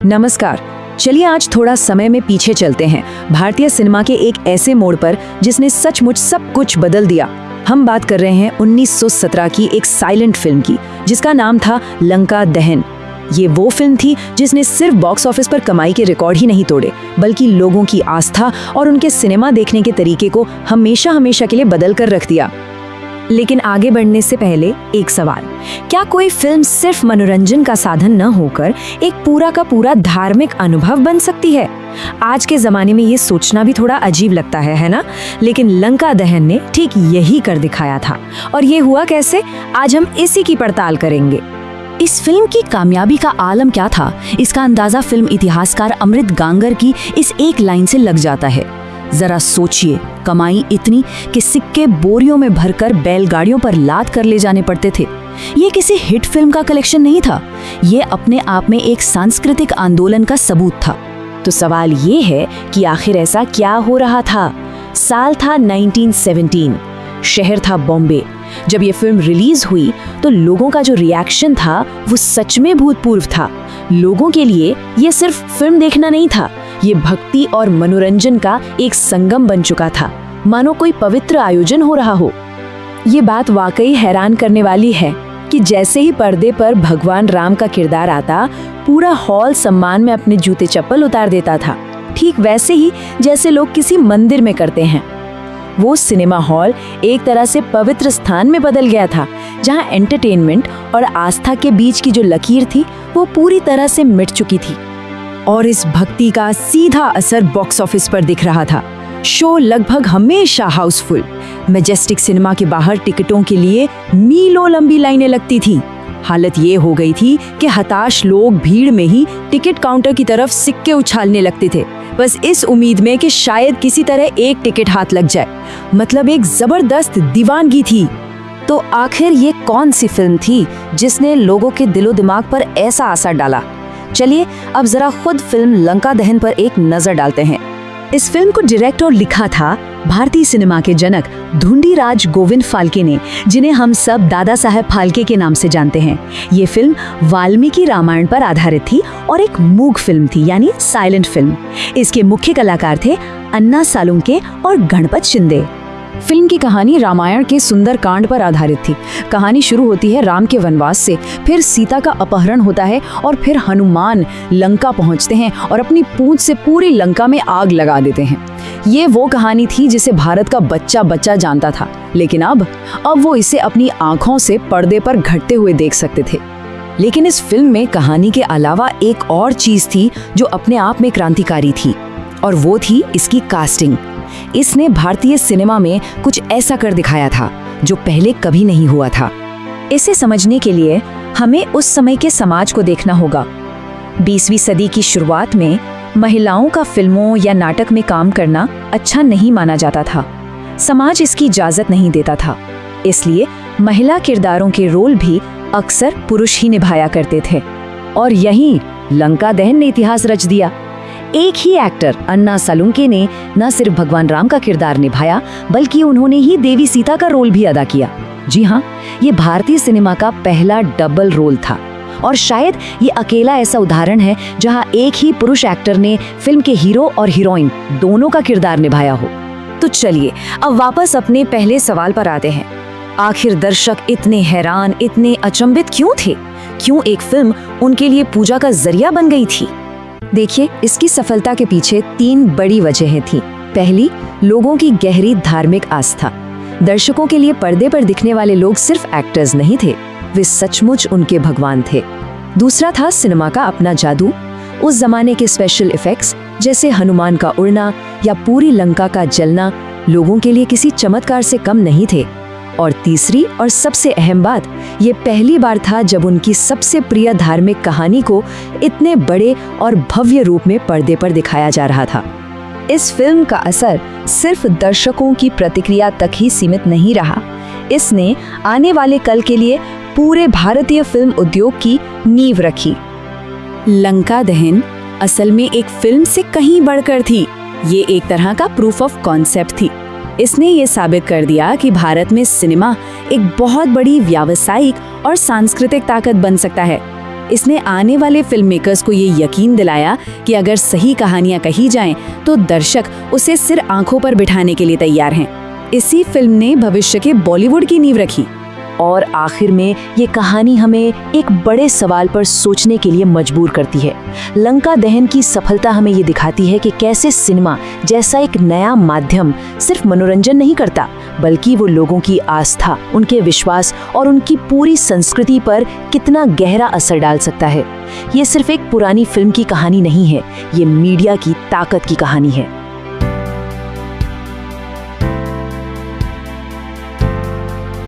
नमस्कार। चलिए आज थोड़ा समय में पीछे चलते हैं, भारतीय सिनेमा के एक ऐसे मोड़ पर जिसने सचमुच सब कुछ बदल दिया। हम बात कर रहे हैं 1917 की एक साइलेंट फिल्म की, जिसका नाम था लंका दहन। ये वो फिल्म थी जिसने सिर्फ बॉक्स ऑफिस पर कमाई के रिकॉर्ड ही नहीं तोड़े, बल्कि लोगों की आस्था और उनके सिनेमा देखने के तरीके को हमेशा हमेशा के लिए बदल कर रख दिया। लेकिन आगे बढ़ने से पहले एक सवाल, क्या कोई फिल्म सिर्फ मनोरंजन का साधन न होकर एक पूरा का पूरा धार्मिक अनुभव बन सकती है? आज के जमाने में ये सोचना भी थोड़ा अजीब लगता है ना? लेकिन लंका दहन ने ठीक यही कर दिखाया था। और ये हुआ कैसे, आज हम इसी की पड़ताल करेंगे। इस फिल्म की कामयाबी का आलम क्या था, इसका अंदाजा फिल्म इतिहासकार अमृत गांगर की इस एक लाइन से लग जाता है। जरा सोचिए, कमाई इतनी कि सिक्के बोरियों में भरकर बैलगाड़ियों पर लाद कर ले जाने पड़ते थे। ये किसी हिट फिल्म का कलेक्शन नहीं था, ये अपने आप में एक सांस्कृतिक आंदोलन का सबूत था। तो सवाल ये है कि आखिर ऐसा क्या हो रहा था? साल था 1917, शहर था बॉम्बे। जब ये फिल्म रिलीज हुई तो लोगों का जो रिएक्शन था वो सच में भूतपूर्व था। लोगों के लिए ये सिर्फ फिल्म देखना नहीं था, ये भक्ति और मनोरंजन का एक संगम बन चुका था, मानो कोई पवित्र आयोजन हो रहा हो। ये बात वाकई हैरान करने वाली है कि जैसे ही पर्दे पर भगवान राम का किरदार आता, पूरा हॉल सम्मान में अपने जूते चप्पल उतार देता था, ठीक वैसे ही जैसे लोग किसी मंदिर में करते हैं। वो सिनेमा हॉल एक तरह से पवित्र स्थान में बदल गया था, जहां एंटरटेनमेंट और आस्था के बीच की जो लकीर थी वो पूरी तरह से मिट चुकी थी। और इस भक्ति का सीधा असर बॉक्स ऑफिस पर दिख रहा था। शो लगभग हमेशा हाउसफुल। मैजेस्टिक सिनेमा के बाहर टिकटों के लिए मीलों लंबी लाइनें लगती थी। हालत ये हो गई थी कि हताश लोग भीड़ में ही टिकट काउंटर की तरफ सिक्के उछालने लगते थे, बस इस उम्मीद में कि शायद किसी तरह एक टिकट हाथ लग जाए। मतलब एक जबरदस्त दीवानगी थी। तो आखिर ये कौन सी फिल्म थी जिसने लोगों के दिलो दिमाग पर ऐसा असर डाला? चलिए अब जरा खुद फिल्म लंका दहन पर एक नजर डालते हैं। इस फिल्म को डायरेक्ट और लिखा था भारतीय सिनेमा के जनक धुंडीराज गोविंद फाल्के ने, जिन्हें हम सब दादा साहेब फाल्के के नाम से जानते हैं। ये फिल्म वाल्मीकि रामायण पर आधारित थी और एक मूक फिल्म थी, यानी साइलेंट फिल्म। इसके मुख्य कलाकार थे अन्ना सालुंके और गणपत शिंदे। फिल्म की कहानी रामायण के सुंदर कांड पर आधारित थी। कहानी शुरू होती है राम के वनवास से, फिर सीता का अपहरण होता है और फिर हनुमान लंका पहुंचते हैं और अपनी पूंछ से पूरी लंका में आग लगा देते हैं। ये वो कहानी थी जिसे भारत का बच्चा बच्चा जानता था, लेकिन अब वो इसे अपनी आंखों से पर्दे पर घटते हुए देख सकते थे। लेकिन इस फिल्म में कहानी के अलावा एक और चीज थी जो अपने आप में क्रांतिकारी थी, और वो थी इसकी कास्टिंग। इसने भारतीय सिनेमा में कुछ ऐसा कर दिखाया था जो पहले कभी नहीं हुआ था। इसे समझने के लिए हमें उस समय के समाज को देखना होगा। 20वीं सदी की शुरुआत में महिलाओं का फिल्मों या नाटक में काम करना अच्छा नहीं माना जाता था। समाज इसकी इजाजत नहीं देता था, इसलिए महिला किरदारों के रोल भी अक्सर पुरुष ही निभाया करते थे। और यहीं लंका दहन ने इतिहास रच दिया। एक ही एक्टर अन्ना सालुंके ने न सिर्फ भगवान राम का किरदार निभाया, बल्कि उन्होंने ही देवी सीता का रोल भी अदा किया। जी हाँ, ये भारतीय सिनेमा का पहला डबल रोल था, और शायद ये अकेला ऐसा उदाहरण है जहां एक ही पुरुष एक्टर ने फिल्म के हीरो और हीरोइन दोनों का किरदार निभाया हो। तो चलिए अब वापस अपने पहले सवाल पर आते हैं। आखिर दर्शक इतने हैरान, इतने अचंभित क्यों थे? क्यों एक फिल्म उनके लिए पूजा का जरिया बन गई थी? देखिए, इसकी सफलता के पीछे 3 बड़ी वजहें थीं। पहली, लोगों की गहरी धार्मिक आस्था। दर्शकों के लिए पर्दे पर दिखने वाले लोग सिर्फ एक्टर्स नहीं थे, वे सचमुच उनके भगवान थे। दूसरा था सिनेमा का अपना जादू। उस जमाने के स्पेशल इफेक्ट्स जैसे हनुमान का उड़ना या पूरी लंका का जलना लोगों के लिए किसी चमत्कार से कम नहीं थे। और तीसरी और सबसे अहम बात, ये पहली बार था जब उनकी सबसे प्रिय धार्मिक कहानी को इतने बड़े और भव्य रूप में पर्दे पर दिखाया जा रहा था। इस फिल्म का असर सिर्फ दर्शकों की प्रतिक्रिया तक ही सीमित नहीं रहा, इसने आने वाले कल के लिए पूरे भारतीय फिल्म उद्योग की नींव रखी। लंका दहन असल में एक फिल्म से कहीं बढ़कर थी। ये एक तरह का प्रूफ ऑफ कॉन्सेप्ट थी। इसने ये साबित कर दिया कि भारत में सिनेमा एक बहुत बड़ी व्यावसायिक और सांस्कृतिक ताकत बन सकता है। इसने आने वाले फिल्म मेकर्स को ये यकीन दिलाया कि अगर सही कहानियां कही जाएं तो दर्शक उसे सिर आंखों पर बिठाने के लिए तैयार हैं। इसी फिल्म ने भविष्य के बॉलीवुड की नींव रखी। और आखिर में ये कहानी हमें एक बड़े सवाल पर सोचने के लिए मजबूर करती है। लंका दहन की सफलता हमें ये दिखाती है कि कैसे सिनेमा जैसा एक नया माध्यम सिर्फ मनोरंजन नहीं करता, बल्कि वो लोगों की आस्था, उनके विश्वास और उनकी पूरी संस्कृति पर कितना गहरा असर डाल सकता है। ये सिर्फ एक पुरानी फिल्म की कहानी नहीं है, ये मीडिया की ताकत की कहानी है।